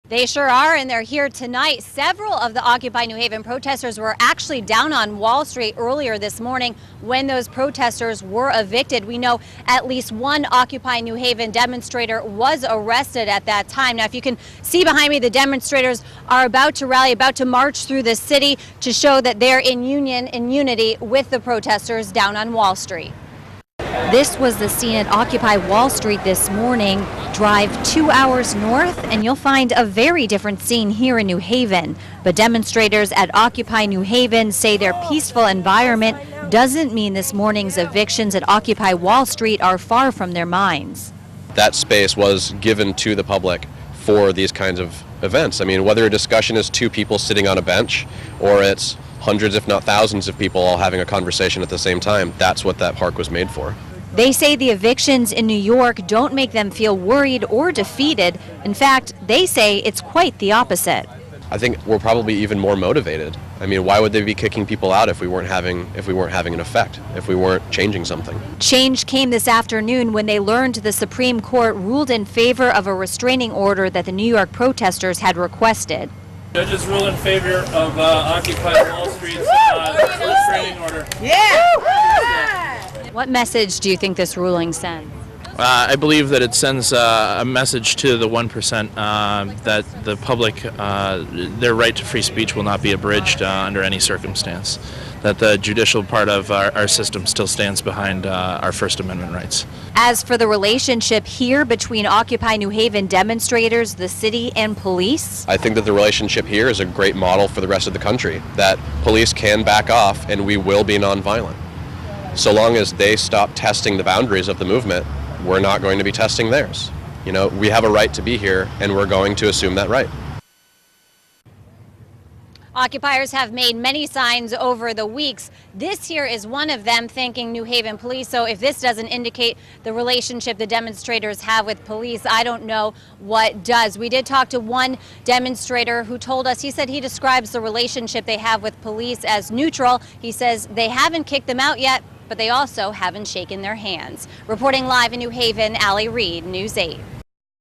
They sure are, and they're here tonight. Several of the Occupy New Haven protesters were actually down on Wall Street earlier this morning when those protesters were evicted. We know at least one Occupy New Haven demonstrator was arrested at that time. Now, if you can see behind me, the demonstrators are about to rally, about to march through the city to show that they're in unity with the protesters down on Wall Street. This was the scene at Occupy Wall Street this morning. Drive 2 hours north and you'll find a very different scene here in New Haven. But demonstrators at Occupy New Haven say their peaceful environment doesn't mean this morning's evictions at Occupy Wall Street are far from their minds. That space was given to the public for these kinds of events. I mean, whether a discussion is two people sitting on a bench or it's hundreds if not thousands of people all having a conversation at the same time, that's what that park was made for. They say the evictions in New York don't make them feel worried or defeated. In fact, they say it's quite the opposite. I think we're probably even more motivated. I mean, why would they be kicking people out if we weren't having an effect, if we weren't changing something? Change came this afternoon when they learned the Supreme Court ruled in favor of a restraining order that the New York protesters had requested. Judges rule in favor of Occupy Wall Street's restraining order. Yeah! What message do you think this ruling sends? I believe that it sends a message to the 1% that the public, their right to free speech will not be abridged under any circumstance. That the judicial part of our system still stands behind our First Amendment rights. As for the relationship here between Occupy New Haven demonstrators, the city, and police? I think that the relationship here is a great model for the rest of the country, that police can back off and we will be nonviolent. So long as they stop testing the boundaries of the movement, we're not going to be testing theirs. You know, we have a right to be here and we're going to assume that right. Occupiers have made many signs over the weeks. This here is one of them, thanking New Haven police. So if this doesn't indicate the relationship the demonstrators have with police, I don't know what does. We did talk to one demonstrator who told us, he said he describes the relationship they have with police as neutral. He says they haven't kicked them out yet, but they also haven't shaken their hands. Reporting live in New Haven, Allie Reed, News 8.